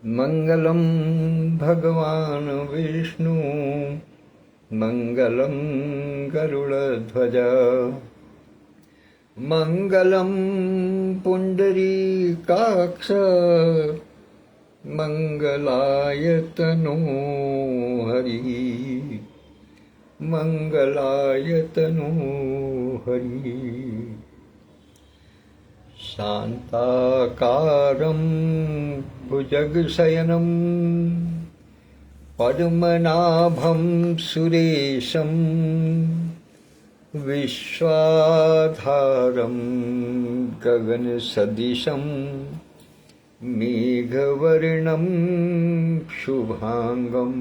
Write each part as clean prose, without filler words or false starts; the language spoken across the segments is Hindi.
मंगलम भगवान विष्णु मंगलम गरुड़ध्वज मंगलम पुंडरीकाक्ष मंगलाय तनो हरि मंगलाय तनो हरि। शान्ताकारं भुजगशयनं पद्मनाभं सुरेशं विश्वाधारं गगनसदृशं मेघवर्णं शुभांगं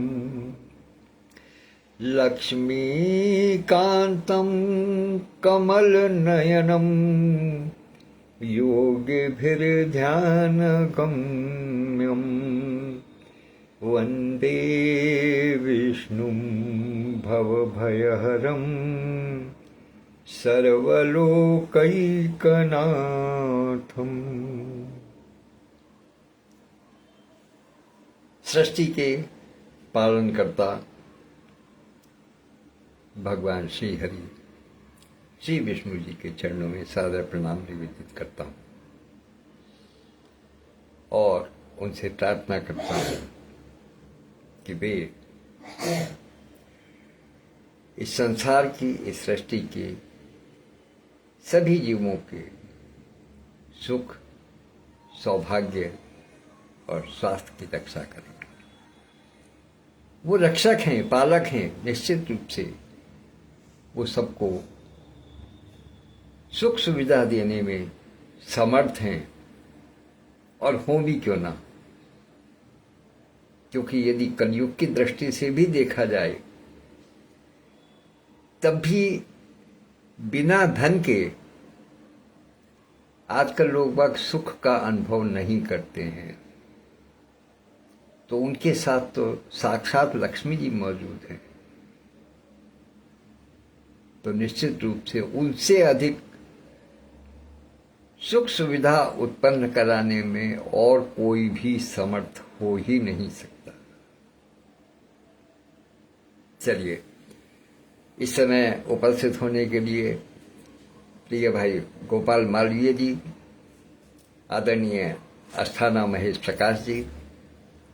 लक्ष्मीकान्तं कमलनयनं योगिभिर्ध्यानगम्यं वन्दे विष्णुं भवभयहरं सर्वलोकैकनाथम्। सृष्टि के पालनकर्ता भगवान श्री हरि श्री विष्णु जी के चरणों में सादर प्रणाम निवेदित करता हूँ और उनसे प्रार्थना करता हूँ कि वे इस संसार की, इस सृष्टि के सभी जीवों के सुख, सौभाग्य और स्वास्थ्य की रक्षा करें। वो रक्षक हैं, पालक हैं, निश्चित रूप से वो सबको सुख सुविधा देने में समर्थ हैं और हों भी क्यों ना, क्योंकि यदि कलयुग की दृष्टि से भी देखा जाए तब भी बिना धन के आजकल लोग बाग सुख का अनुभव नहीं करते हैं। तो उनके साथ तो साक्षात लक्ष्मी जी मौजूद हैं, तो निश्चित रूप से उनसे अधिक सुख सुविधा उत्पन्न कराने में और कोई भी समर्थ हो ही नहीं सकता। चलिए, इस समय उपस्थित होने के लिए प्रिय भाई गोपाल मालवीय जी, आदरणीय अस्थाना महेश प्रकाश जी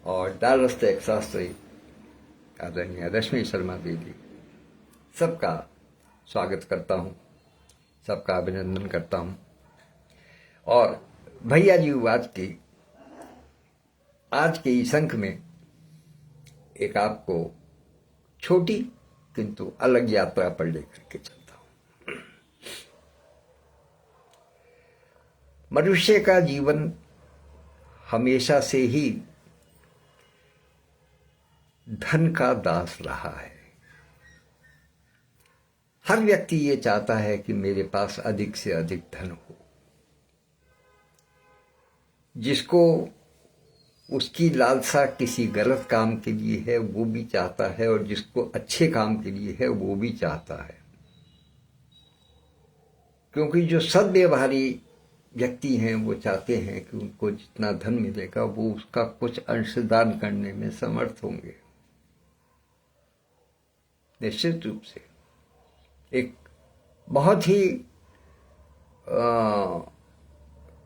और डालस टेक्सास से आदरणीय रश्मि शर्मा दीदी, सबका स्वागत करता हूँ, सबका अभिनंदन करता हूँ। और भैया जी आज के इस अंक में एक आपको छोटी किंतु अलग यात्रा पर लेकर के चलता हूं। मनुष्य का जीवन हमेशा से ही धन का दास रहा है। हर व्यक्ति ये चाहता है कि मेरे पास अधिक से अधिक धन हो। जिसको उसकी लालसा किसी गलत काम के लिए है वो भी चाहता है, और जिसको अच्छे काम के लिए है वो भी चाहता है। क्योंकि जो सद्व्यवहारी व्यक्ति हैं वो चाहते हैं कि उनको जितना धन मिलेगा वो उसका कुछ अंशदान करने में समर्थ होंगे। निश्चित रूप से एक बहुत ही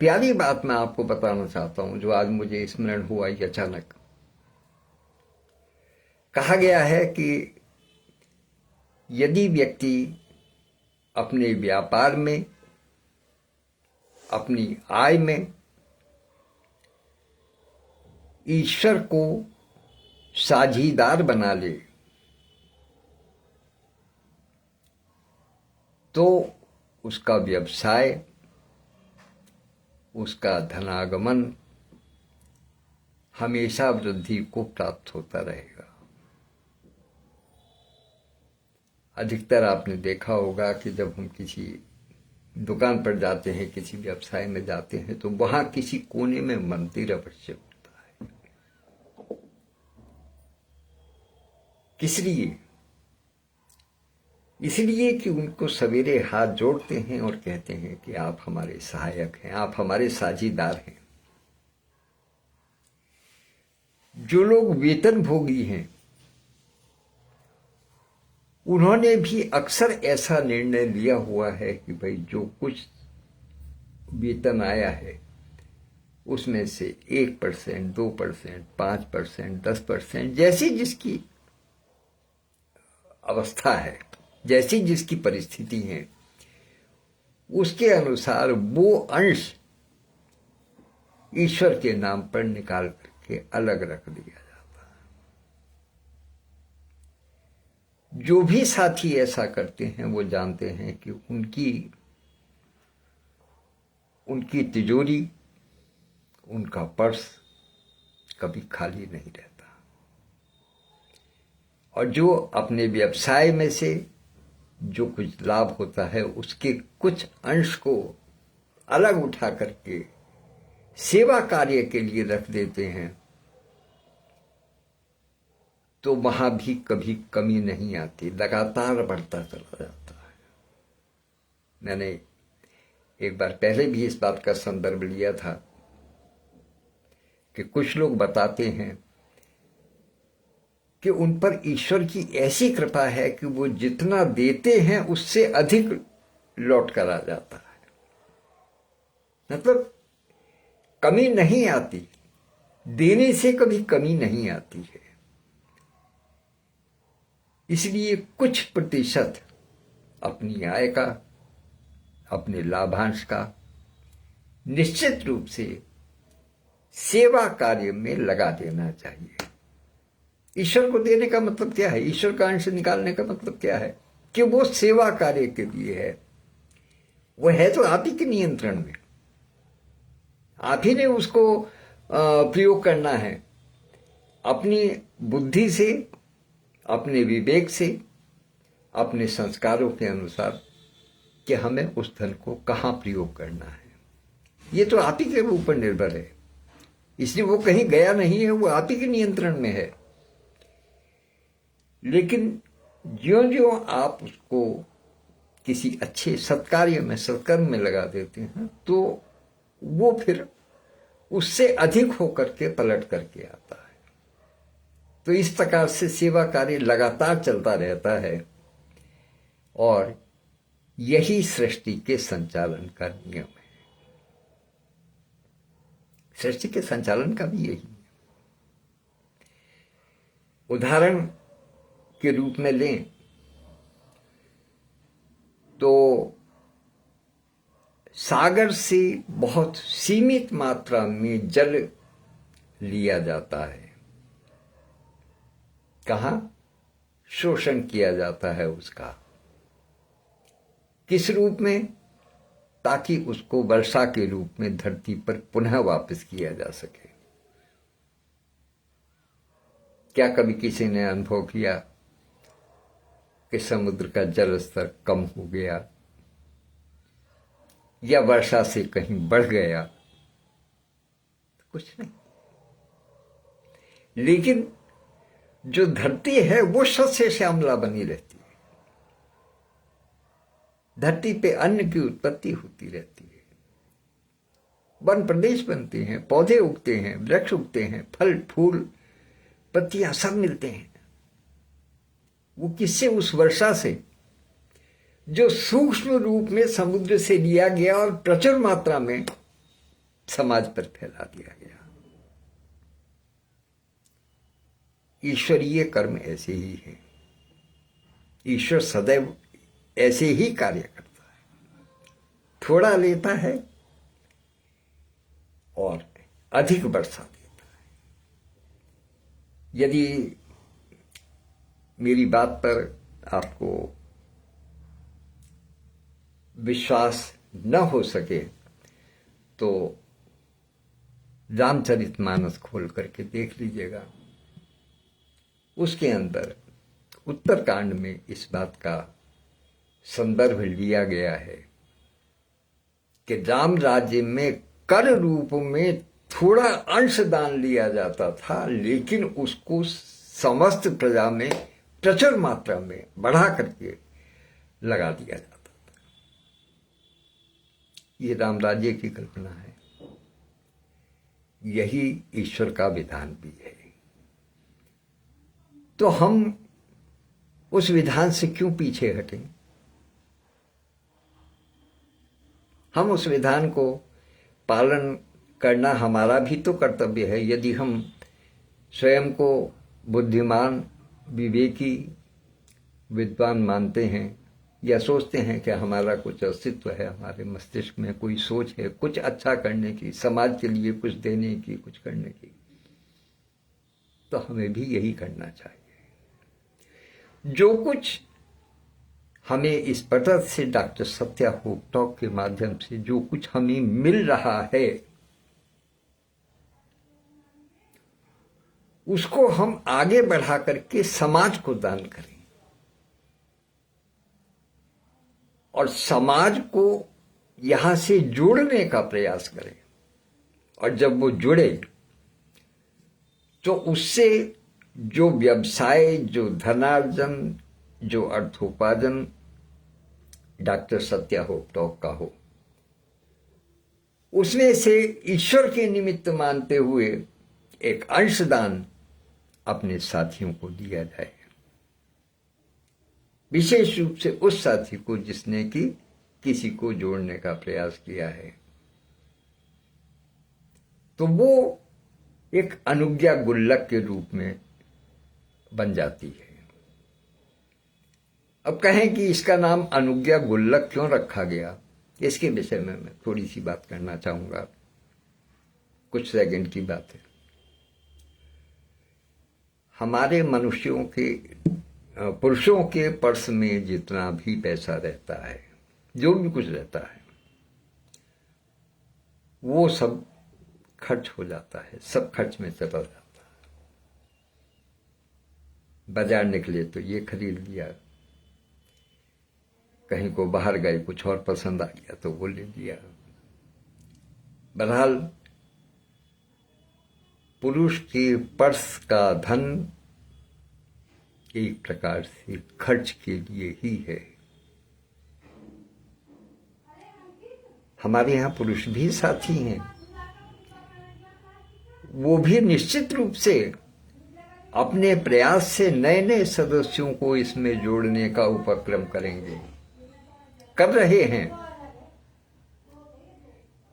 प्यारी बात मैं आपको बताना चाहता हूं, जो आज मुझे स्मरण हुआ ही अचानक। कहा गया है कि यदि व्यक्ति अपने व्यापार में, अपनी आय में ईश्वर को साझीदार बना ले तो उसका व्यवसाय, उसका धनागमन हमेशा वृद्धि को प्राप्त होता रहेगा। अधिकतर आपने देखा होगा कि जब हम किसी दुकान पर जाते हैं, किसी व्यवसाय में जाते हैं, तो वहां किसी कोने में मंदिर अवश्य होता है। किस लिए? इसलिए कि उनको सवेरे हाथ जोड़ते हैं और कहते हैं कि आप हमारे सहायक हैं, आप हमारे साझीदार हैं। जो लोग वेतन भोगी हैं उन्होंने भी अक्सर ऐसा निर्णय लिया हुआ है कि भाई जो कुछ वेतन आया है उसमें से 1%, 2%, 5%, 10%, जैसी जिसकी अवस्था है, जैसी जिसकी परिस्थिति है, उसके अनुसार वो अंश ईश्वर के नाम पर निकाल करके अलग रख दिया जाता है। जो भी साथी ऐसा करते हैं वो जानते हैं कि उनकी तिजोरी, उनका पर्स कभी खाली नहीं रहता। और जो अपने व्यवसाय में से जो कुछ लाभ होता है उसके कुछ अंश को अलग उठा करके सेवा कार्य के लिए रख देते हैं, तो वहां भी कभी कमी नहीं आती, लगातार बढ़ता चला जाता है। मैंने एक बार पहले भी इस बात का संदर्भ लिया था कि कुछ लोग बताते हैं कि उन पर ईश्वर की ऐसी कृपा है कि वो जितना देते हैं उससे अधिक लौट कर आ जाता है। मतलब कमी नहीं आती, देने से कभी कमी नहीं आती है। इसलिए कुछ प्रतिशत अपनी आय का, अपने लाभांश का निश्चित रूप से सेवा कार्य में लगा देना चाहिए। ईश्वर को देने का मतलब क्या है? ईश्वर का अंश निकालने का मतलब क्या है? कि वो सेवा कार्य के लिए है। वो है तो आप ही के नियंत्रण में, आप ही ने उसको प्रयोग करना है अपनी बुद्धि से, अपने विवेक से, अपने संस्कारों के अनुसार कि हमें उस धन को कहाँ प्रयोग करना है। ये तो आप ही के ऊपर निर्भर है, इसलिए वो कहीं गया नहीं है, वो आप ही के नियंत्रण में है। लेकिन ज्यों ज्यों आप उसको किसी अच्छे सत्कार्य में, सत्कर्म में लगा देते हैं, तो वो फिर उससे अधिक होकर के पलट करके आता है। तो इस प्रकार से सेवा कार्य लगातार चलता रहता है और यही सृष्टि के संचालन का नियम है। सृष्टि के संचालन का भी यही है। उदाहरण के रूप में लें तो सागर से बहुत सीमित मात्रा में जल लिया जाता है। कहाँ? शोषण किया जाता है उसका। किस रूप में? ताकि उसको वर्षा के रूप में धरती पर पुनः वापस किया जा सके। क्या कभी किसी ने अनुभव किया कि समुद्र का जल स्तर कम हो गया या वर्षा से कहीं बढ़ गया? कुछ नहीं। लेकिन जो धरती है वो सस्य श्यामला बनी रहती है। धरती पे अन्न की उत्पत्ति होती रहती है, वन प्रदेश बनते हैं, पौधे उगते हैं, वृक्ष उगते हैं, फल फूल पत्तियां सब मिलते हैं। वो किससे? उस वर्षा से, जो सूक्ष्म रूप में समुद्र से लिया गया और प्रचुर मात्रा में समाज पर फैला दिया गया। ईश्वरीय कर्म ऐसे ही है। ईश्वर सदैव ऐसे ही कार्य करता है, थोड़ा लेता है और अधिक वर्षा देता है। यदि मेरी बात पर आपको विश्वास न हो सके तो रामचरितमानस खोल करके देख लीजिएगा। उसके अंदर उत्तरकांड में इस बात का संदर्भ लिया गया है कि राम राज्य में कर रूप में थोड़ा अंश दान लिया जाता था, लेकिन उसको समस्त प्रजा में प्रचुर मात्रा में बढ़ा करके लगा दिया जाता था। ये राम राज्य की कल्पना है। यही ईश्वर का विधान भी है। तो हम उस विधान से क्यों पीछे हटें? हम उस विधान को पालन करना हमारा भी तो कर्तव्य है। यदि हम स्वयं को बुद्धिमान, विवेकी, विद्वान मानते हैं या सोचते हैं कि हमारा कुछ अस्तित्व है, हमारे मस्तिष्क में कोई सोच है कुछ अच्छा करने की, समाज के लिए कुछ देने की, कुछ करने की, तो हमें भी यही करना चाहिए। जो कुछ हमें इस पत्र से, डॉक्टर सत्या होप टॉक के माध्यम से जो कुछ हमें मिल रहा है, उसको हम आगे बढ़ा करके समाज को दान करें और समाज को यहां से जोड़ने का प्रयास करें। और जब वो जुड़े तो उससे जो व्यवसाय, जो धनार्जन, जो अर्थोपार्जन डॉक्टर सत्या होप टॉक का हो, उसमें से ईश्वर के निमित्त मानते हुए एक अंशदान अपने साथियों को दिया जाए, विशेष रूप से उस साथी को जिसने कि किसी को जोड़ने का प्रयास किया है। तो वो एक अनुज्ञा गुल्लक के रूप में बन जाती है। अब कहें कि इसका नाम अनुज्ञा गुल्लक क्यों रखा गया, इसके विषय में मैं थोड़ी सी बात करना चाहूंगा, कुछ सेकंड की बात है। हमारे मनुष्यों के, पुरुषों के पर्स में जितना भी पैसा रहता है, जो भी कुछ रहता है, वो सब खर्च हो जाता है, सब खर्च में चला जाता है। बाजार निकले तो ये खरीद लिया, कहीं को बाहर गए कुछ और पसंद आ गया तो वो ले लिया। बहरहाल पुरुष के पर्स का धन एक प्रकार से खर्च के लिए ही है। हमारे यहाँ पुरुष भी साथी हैं, वो भी निश्चित रूप से अपने प्रयास से नए नए सदस्यों को इसमें जोड़ने का उपक्रम करेंगे, कर रहे हैं।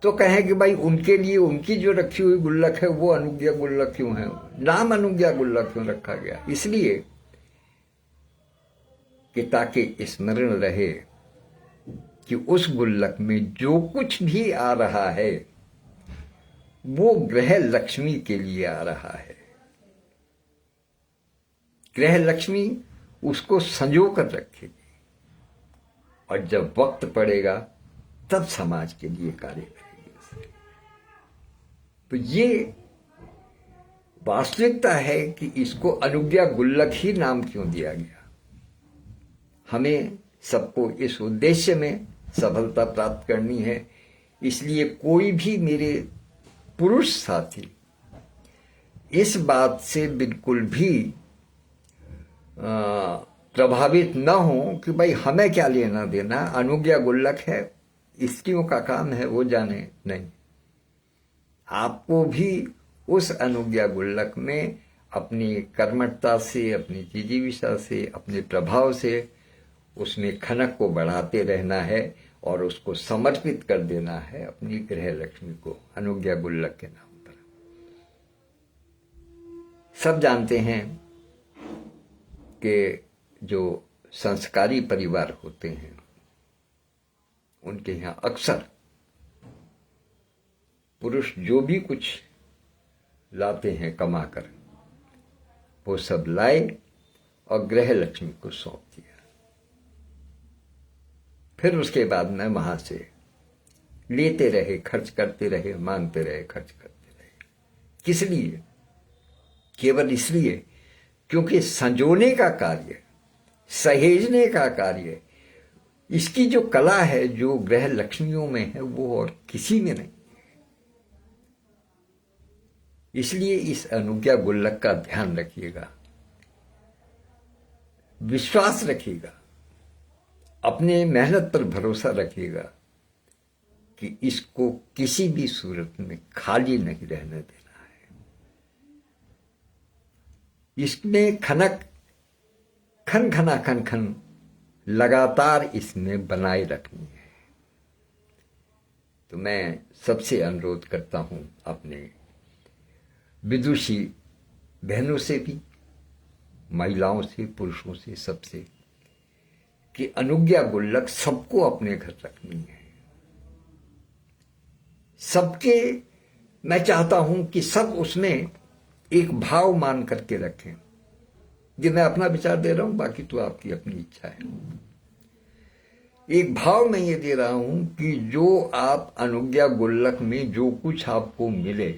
तो कहें कि भाई उनके लिए उनकी जो रखी हुई गुल्लक है वो अनुज्ञा गुल्लक क्यों है, नाम अनुज्ञा गुल्लक क्यों रखा गया? इसलिए कि ताकि स्मरण रहे कि उस गुल्लक में जो कुछ भी आ रहा है वो ग्रह लक्ष्मी के लिए आ रहा है। ग्रह लक्ष्मी उसको संजो कर रखेगी और जब वक्त पड़ेगा तब समाज के लिए कार्य करेगी। तो ये वास्तविकता है कि इसको अनुज्ञा गुल्लक ही नाम क्यों दिया गया। हमें सबको इस उद्देश्य में सफलता प्राप्त करनी है, इसलिए कोई भी मेरे पुरुष साथी इस बात से बिल्कुल भी प्रभावित न हो कि भाई हमें क्या लेना देना, अनुज्ञा गुल्लक है, स्त्रियों का काम है वो जाने। नहीं, आपको भी उस अनुज्ञा गुल्लक में अपनी कर्मठता से, अपनी जिजीविषा से, अपने प्रभाव से उसमें खनक को बढ़ाते रहना है और उसको समर्पित कर देना है अपनी ग्रह लक्ष्मी को, अनुज्ञा गुल्लक के नाम पर। सब जानते हैं कि जो संस्कारी परिवार होते हैं उनके यहाँ अक्सर पुरुष जो भी कुछ लाते हैं कमाकर, वो सब लाए और ग्रह लक्ष्मी को सौंप दिया। फिर उसके बाद में वहां से लेते रहे, खर्च करते रहे, मांगते रहे, खर्च करते रहे। किस लिए? केवल इसलिए क्योंकि संजोने का कार्य, सहेजने का कार्य, इसकी जो कला है जो ग्रह लक्ष्मियों में है वो और किसी में नहीं। इसलिए इस अनुज्ञा गुल्लक का ध्यान रखिएगा, विश्वास रखिएगा, अपने मेहनत पर भरोसा रखिएगा कि इसको किसी भी सूरत में खाली नहीं रहने देना है। इसमें खनक खन खना खन खन लगातार इसमें बनाए रखनी है। तो मैं सबसे अनुरोध करता हूं, अपने विदुषी बहनों से भी, महिलाओं से, पुरुषों से, सबसे, कि अनुज्ञा गुल्लक सबको अपने घर रखनी है। सबके, मैं चाहता हूं कि सब उसमें एक भाव मान करके रखें। ये मैं अपना विचार दे रहा हूं, बाकी तो आपकी अपनी इच्छा है। एक भाव मैं ये दे रहा हूं कि जो आप अनुज्ञा गुल्लक में जो कुछ आपको मिले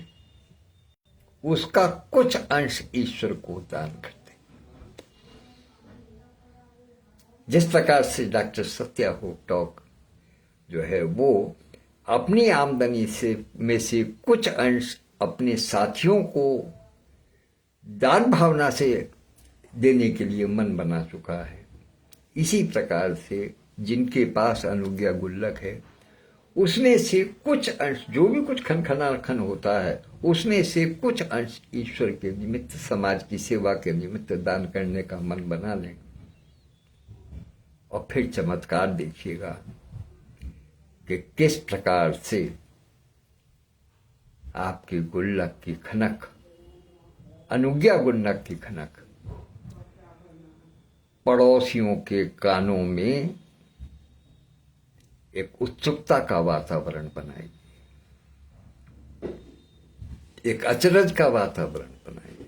उसका कुछ अंश ईश्वर को दान कर दें। जिस प्रकार से डॉक्टर सत्या होपटॉक जो है वो अपनी आमदनी में से कुछ अंश अपने साथियों को दान भावना से देने के लिए मन बना चुका है, इसी प्रकार से जिनके पास अनुज्ञा गुल्लक है उसमें से कुछ अंश, जो भी कुछ खन होता है, उसमें से कुछ अंश ईश्वर के निमित्त, समाज की सेवा के निमित्त दान करने का मन बना लें। और फिर चमत्कार देखिएगा कि किस प्रकार से आपकी गुल्लक की खनक, अनुज्ञा गुल्लक की खनक पड़ोसियों के कानों में एक उत्सुकता का वातावरण बनाएगी, एक अचरज का वातावरण बनाएगी।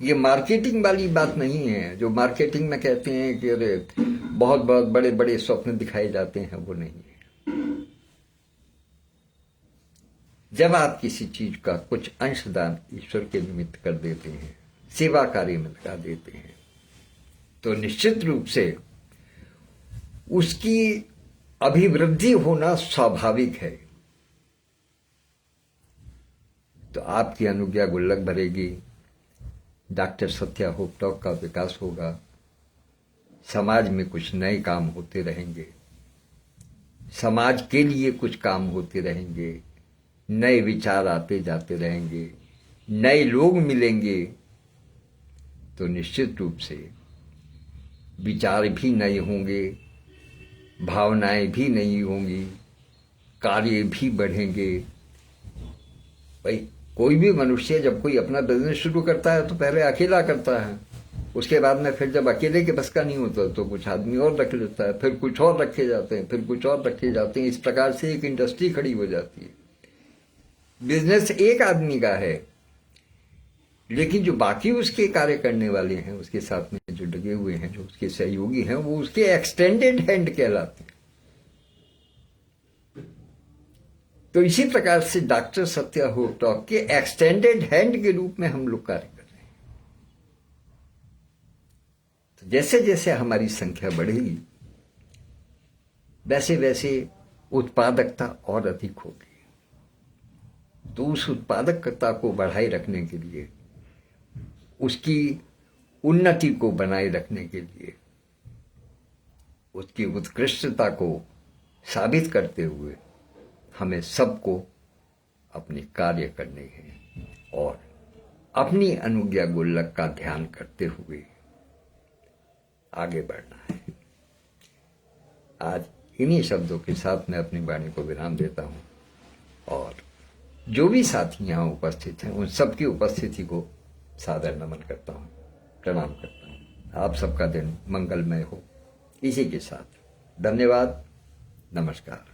ये मार्केटिंग वाली बात नहीं है, जो मार्केटिंग में कहते हैं कि अरे बहुत बहुत बड़े बड़े स्वप्न दिखाए जाते हैं, वो नहीं है। जब आप किसी चीज का कुछ अंशदान ईश्वर के निमित्त कर देते हैं, सेवा कार्य में लगा देते हैं, तो निश्चित रूप से उसकी अभिवृद्धि होना स्वाभाविक है। तो आपकी अनुज्ञा गुल्लक भरेगी, डॉक्टर सत्या होपटॉक का विकास होगा, समाज में कुछ नए काम होते रहेंगे, समाज के लिए कुछ काम होते रहेंगे, नए विचार आते जाते रहेंगे, नए लोग मिलेंगे, तो निश्चित रूप से विचार भी नए होंगे, भावनाएं भी नई होंगी, कार्य भी बढ़ेंगे। भाई कोई भी मनुष्य जब कोई अपना बिजनेस शुरू करता है तो पहले अकेला करता है, उसके बाद में फिर जब अकेले के बस का नहीं होता तो कुछ आदमी और रख लेता है, फिर कुछ और रखे जाते हैं, फिर कुछ और रखे जाते हैं। इस प्रकार से एक इंडस्ट्री खड़ी हो जाती है। बिजनेस एक आदमी का है, लेकिन जो बाकी उसके कार्य करने वाले हैं, उसके साथ में जो लगे हुए हैं, जो उसके सहयोगी हैं, वो उसके एक्सटेंडेड हैंड कहलाते हैं। तो इसी प्रकार से डॉक्टर सत्या होपटॉक के एक्सटेंडेड हैंड के रूप में हम लोग कार्य कर रहे हैं। तो जैसे जैसे हमारी संख्या बढ़ेगी वैसे वैसे उत्पादकता और अधिक होगी। तो उस उत्पादकता को बढ़ाए रखने के लिए, उसकी उन्नति को बनाए रखने के लिए, उसकी उत्कृष्टता को साबित करते हुए हमें सबको अपने कार्य करने हैं और अपनी अनुज्ञा गुल्लक का ध्यान करते हुए आगे बढ़ना है। आज इन्हीं शब्दों के साथ मैं अपनी वाणी को विराम देता हूं और जो भी साथी यहाँ उपस्थित हैं उन सबकी उपस्थिति को सादर नमन करता हूँ, प्रणाम करता हूँ। आप सबका दिन मंगलमय हो। इसी के साथ धन्यवाद, नमस्कार।